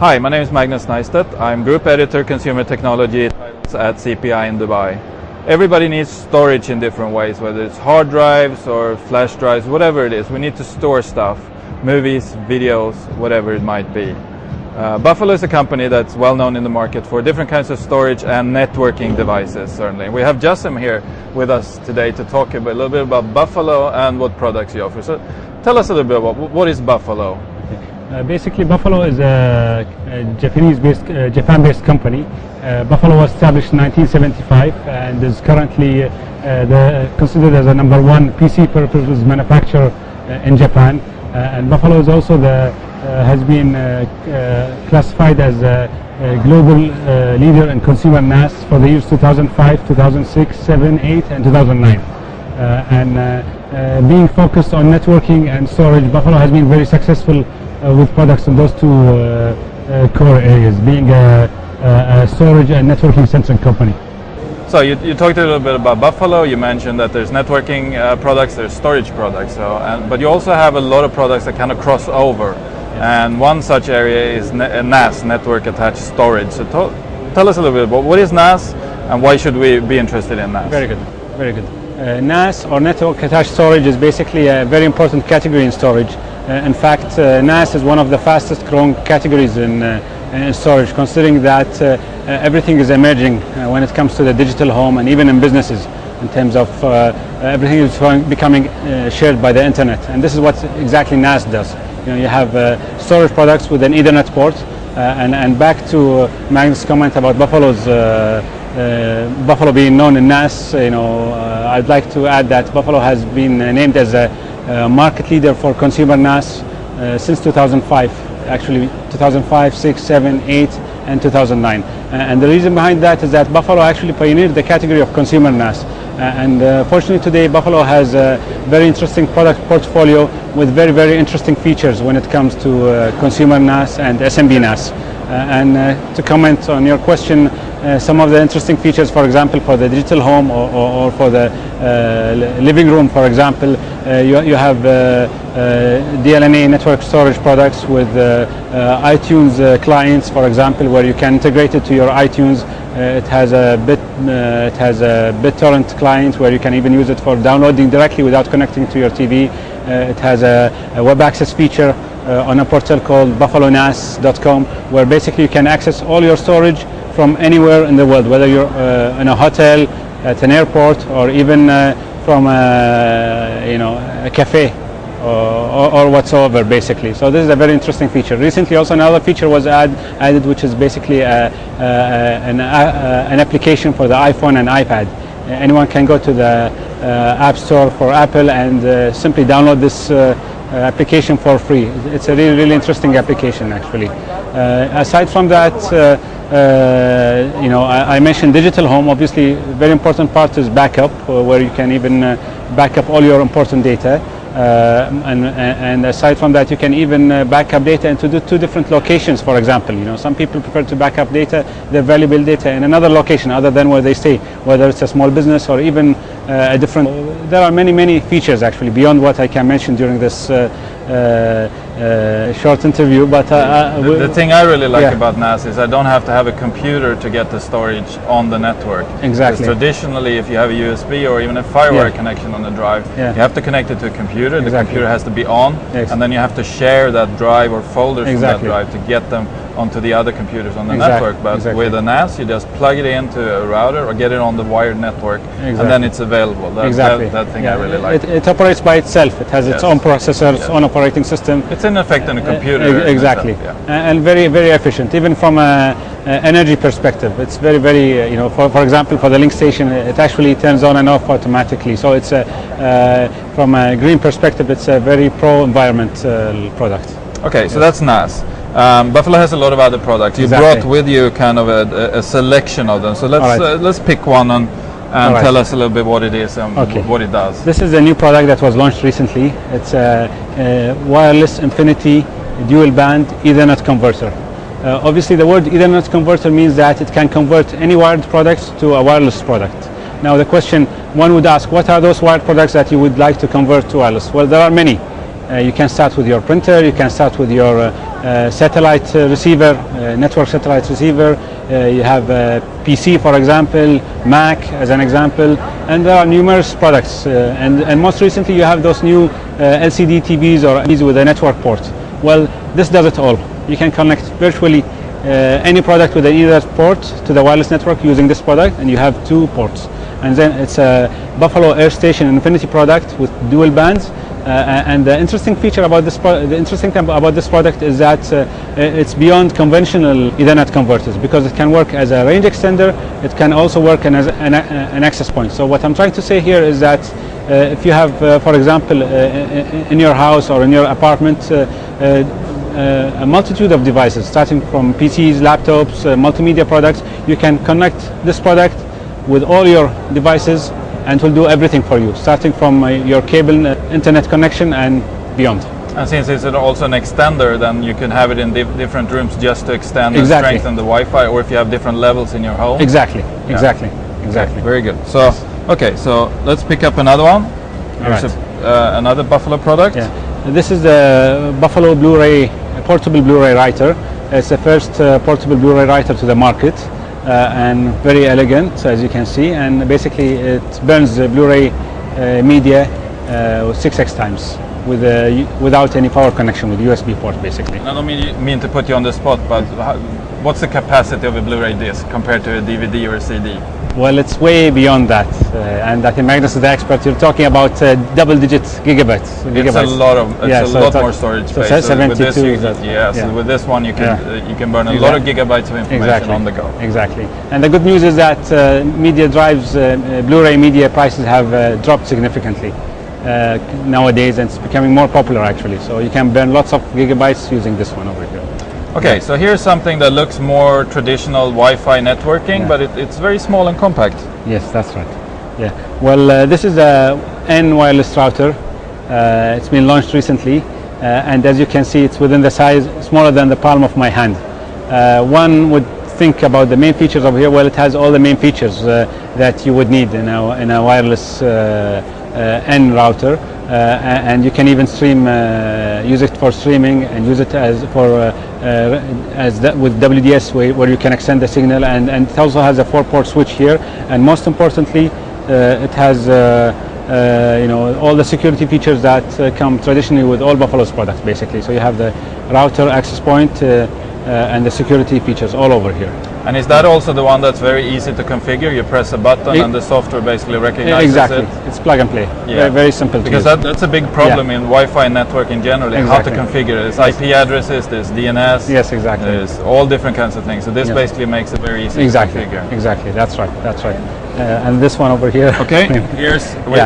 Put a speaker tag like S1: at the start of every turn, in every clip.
S1: Hi, my name is Magnus Neistat. I'm Group Editor Consumer Technology at CPI in Dubai. Everybody needs storage in different ways, whether it's hard drives or flash drives, whatever it is. We need to store stuff, movies, videos, whatever it might be. Buffalo is a company that's well known in the market for different kinds of storage and networking devices, certainly. We have Jassim here with us today to talk a little bit about Buffalo and what products you offer. So tell us a little bit about what is Buffalo?
S2: Basically, Buffalo is a Japan-based company. Buffalo was established in 1975 and is currently considered as a #1 PC peripherals manufacturer in Japan. And Buffalo is also has been classified as a global leader in consumer NAS for the years 2005, 2006, 2007, 2008, and 2009. Being focused on networking and storage, Buffalo has been very successful with products in those two core areas, being a storage and networking centric company.
S1: So you talked a little bit about Buffalo. You mentioned that there's networking products, there's storage products, but you also have a lot of products that kind of cross over. Yeah. And one such area is NAS, Network Attached Storage. So tell us a little bit about what is NAS and why should we be interested in NAS?
S2: Very good, very good. NAS, or Network Attached Storage, is basically a very important category in storage. In fact, NAS is one of the fastest growing categories in storage, considering that everything is emerging when it comes to the digital home and even in businesses, in terms of everything is becoming shared by the internet. And this is what exactly NAS does. You have storage products with an Ethernet port. And back to Magnus' comment about Buffalo being known in NAS, I'd like to add that Buffalo has been named as a market leader for consumer NAS since 2005, actually 2005, 6, 7, 8, and 2009. And the reason behind that is that Buffalo actually pioneered the category of consumer NAS. Fortunately today, Buffalo has a very interesting product portfolio with very, very interesting features when it comes to consumer NAS and SMB NAS. To comment on your question, some of the interesting features, for example, for the digital home or for the living room, for example, you have DLNA network storage products with iTunes clients, for example, where you can integrate it to your iTunes. It has a BitTorrent client where you can even use it for downloading directly without connecting to your TV. It has a web access feature on a portal called buffalonas.com, where basically you can access all your storage from anywhere in the world, whether you're in a hotel, at an airport, or even from a cafe or whatsoever, basically. So this is a very interesting feature. Recently also another feature was added, which is basically an application for the iPhone and iPad. Anyone can go to the App Store for Apple and simply download this application for free. It's a really, really interesting application, actually. Aside from that, I mentioned digital home. Obviously, a very important part is backup, where you can even back up all your important data. And aside from that, you can even back up data into two different locations, for example. Some people prefer to back up data, their valuable data, in another location other than where they stay, whether it's a small business or even a different. There are many, many features, actually, beyond what I can mention during this short interview, but
S1: The thing I really like
S2: yeah.
S1: about NAS is I don't have to have a computer to get the storage on the network.
S2: Exactly.
S1: Because traditionally, if you have a USB or even a FireWire
S2: Yeah.
S1: connection on the drive,
S2: Yeah.
S1: you have to connect it to a computer. The
S2: Exactly.
S1: computer has to be on,
S2: Yes.
S1: and then you have to share that drive or folders from that
S2: Exactly.
S1: drive to get them onto the other computers on the
S2: Exactly.
S1: network. But
S2: Exactly.
S1: with a NAS, you just plug it into a router or get it on the wired network, and
S2: Exactly.
S1: then it's available. That thing I really like.
S2: It operates by itself. It has its
S1: Yes.
S2: own processors,
S1: Yes.
S2: own operating system.
S1: It's in effect in a computer.
S2: Exactly,
S1: in itself, yeah.
S2: and very, very efficient. Even from a energy perspective, it's very, very. For example, for the link station, it actually turns on and off automatically. So it's from a green perspective, it's a very pro-environment product.
S1: Okay, so that's NAS. Buffalo has a lot of other products. You
S2: Exactly.
S1: brought with you kind of a selection of them. So let's
S2: All right.
S1: let's pick one and
S2: All right.
S1: tell us a little bit what it is and
S2: Okay.
S1: what it does.
S2: This is a new product that was launched recently. It's a wireless Infinity dual band Ethernet converter. Obviously, the word Ethernet converter means that it can convert any wired products to a wireless product. Now, the question one would ask, what are those wired products that you would like to convert to wireless? Well, there are many. You can start with your printer, you can start with your satellite receiver, network satellite receiver. You have PC, for example, Mac as an example, and there are numerous products. And most recently, you have those new LCD TVs or TVs with a network port. Well, this does it all. You can connect virtually any product with an Ethernet port to the wireless network using this product, and you have two ports. And then it's a Buffalo AirStation Infinity product with dual bands. And the interesting feature about this product is that it's beyond conventional Ethernet converters, because it can work as a range extender. It can also work as an access point. So what I'm trying to say here is that if you have, for example, in your house or in your apartment, a multitude of devices, starting from PCs, laptops, multimedia products, you can connect this product with all your devices, and will do everything for you, starting from your cable internet connection and beyond.
S1: And since it's also an extender, then you can have it in different rooms just to extend and
S2: Exactly.
S1: strengthen the Wi-Fi, or if you have different levels in your home.
S2: Exactly, exactly.
S1: Very good. So, okay, so let's pick up another one. Here's
S2: right.
S1: another Buffalo product.
S2: Yeah. This is the Buffalo Blu-ray, portable Blu-ray writer. It's the first portable Blu-ray writer to the market. And very elegant, as you can see, and basically it burns the Blu-ray media 6x times without any power connection, with USB port basically.
S1: I don't mean to put you on the spot, but what's the capacity of a Blu-ray disc compared to a DVD or a CD?
S2: Well, it's way beyond that, and I think Magnus is the expert. You're talking about double-digit gigabytes.
S1: It's a lot more storage space.
S2: So 72.
S1: With this, so with this one you can burn a lot of gigabytes of information on the go.
S2: Exactly. And the good news is that media drives, Blu-ray media prices have dropped significantly nowadays, and it's becoming more popular actually. So you can burn lots of gigabytes using this one over here.
S1: Okay, so here's something that looks more traditional Wi-Fi networking, but it's very small and compact.
S2: Yes, that's right. Yeah. Well, this is a N wireless router. It's been launched recently, and as you can see, it's within the size smaller than the palm of my hand. One would think about the main features over here. Well, it has all the main features that you would need in a wireless N router, and you can even use it for streaming, and use it with WDS, where you can extend the signal, and it also has a 4-port switch here, and most importantly, it has all the security features that come traditionally with all Buffalo's products, basically. So you have the router, access point, and the security features all over here.
S1: And is that also the one that's very easy to configure? You press a button and the software basically recognizes
S2: exactly.
S1: it?
S2: It's plug and play.
S1: Yeah.
S2: Very, very simple
S1: because
S2: to use.
S1: That's a big problem in Wi-Fi networking generally,
S2: Exactly.
S1: how to configure it. There's IP addresses, there's DNS,
S2: Yes, exactly.
S1: there's all different kinds of things. So this basically makes it very easy to configure.
S2: Exactly, that's right. And this one over here.
S1: Okay,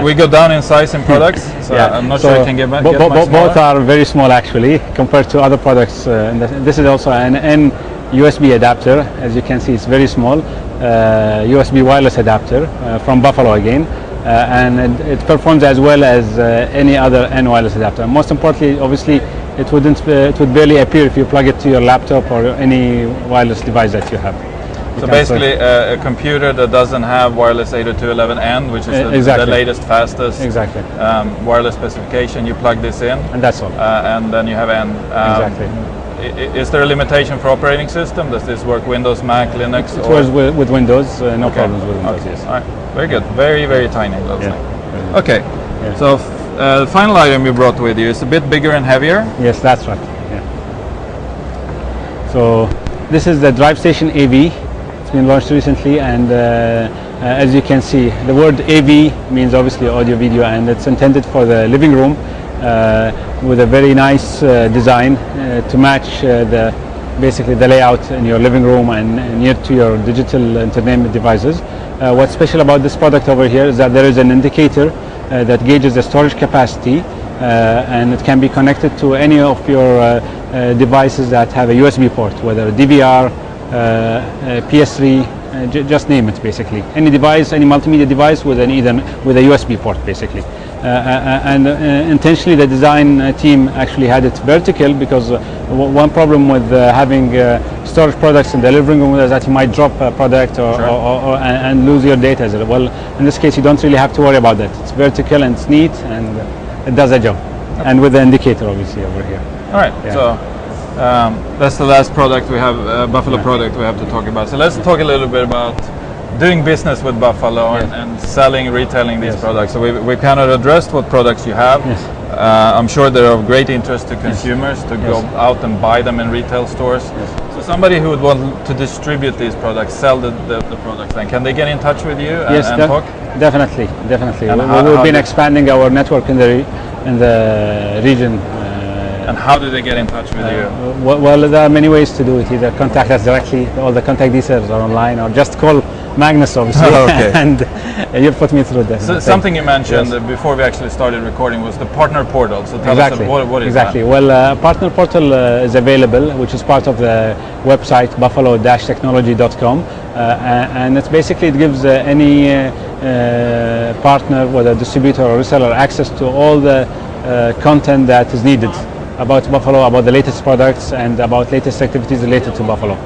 S1: we go down in size in products, so I'm not sure I can get much smaller.
S2: Both are very small actually compared to other products. This is also an N USB adapter. As you can see, it's very small. USB wireless adapter from Buffalo again, and it performs as well as any other N wireless adapter. Most importantly, obviously, it would barely appear if you plug it to your laptop or any wireless device that you have.
S1: So basically a computer that doesn't have wireless 802.11n, which is
S2: exactly.
S1: the latest, fastest
S2: Exactly.
S1: wireless specification, you plug this in.
S2: And that's all.
S1: And then you have N.
S2: Exactly.
S1: Is there a limitation for operating system? Does this work Windows, Mac, Linux?
S2: It works with Windows, no problems with Windows,
S1: Okay.
S2: yes.
S1: All right. Very good. Very, very tiny little
S2: Yeah.
S1: thing. Okay.
S2: Yeah.
S1: So the final item you brought with you is a bit bigger and heavier.
S2: Yes, that's right. Yeah. So this is the DriveStation AV. It's been launched recently, and as you can see, the word AV means obviously audio video, and it's intended for the living room with a very nice design to match basically the layout in your living room and near to your digital entertainment devices. What's special about this product over here is that there is an indicator that gauges the storage capacity, and it can be connected to any of your devices that have a USB port, whether a DVR, PS3, just name it basically. Any device, any multimedia device with with a USB port basically. And intentionally the design team actually had it vertical because one problem with having storage products in the living room is that you might drop a product and lose your data. Well, in this case you don't really have to worry about that. It's vertical and it's neat and it does a job. And with the indicator obviously over here.
S1: All right.
S2: Yeah.
S1: So that's the last product we have, Buffalo product we have to talk about. So let's talk a little bit about doing business with Buffalo and selling, retailing these products. So we kind of addressed what products you have.
S2: Yes.
S1: I'm sure they're of great interest to consumers to go out and buy them in retail stores. So somebody who would want to distribute these products, sell the products, then can they get in touch with you and talk?
S2: Definitely.
S1: And
S2: We've been expanding our network in the region.
S1: And how do they get in touch with you?
S2: Well, there are many ways to do it. Either contact us directly, all the contact details are online, or just call Magnus, obviously, and you'll put me through that.
S1: So something you mentioned before we actually started recording was the partner portal. So tell us what is that?
S2: Well, partner portal is available, which is part of the website buffalo-technology.com, and it gives any partner, whether distributor or reseller, access to all the content that is needed about Buffalo, about the latest products, and about latest activities related to Buffalo.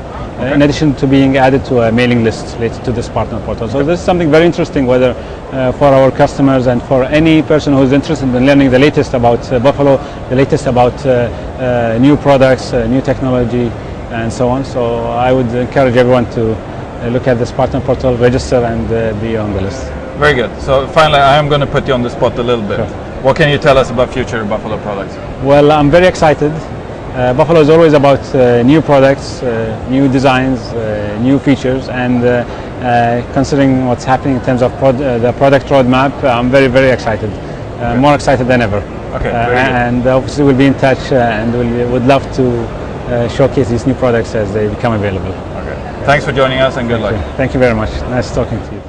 S2: In addition to being added to a mailing list related to this partner portal. So this is something very interesting, whether for our customers and for any person who is interested in learning the latest about Buffalo, the latest about new products, new technology, and so on. So I would encourage everyone to look at this partner portal, register, and be on the list.
S1: Very good. So finally, I am going to put you on the spot a little bit.
S2: Sure.
S1: What can you tell us about future Buffalo products?
S2: Well, I'm very excited. Buffalo is always about new products, new designs, new features, and considering what's happening in terms of the product roadmap, I'm very, very excited. More excited than ever.
S1: Okay,
S2: and obviously we'll be in touch and we would love to showcase these new products as they become available.
S1: Okay. Thanks for joining us and good luck.
S2: Thank you very much. Nice talking to you.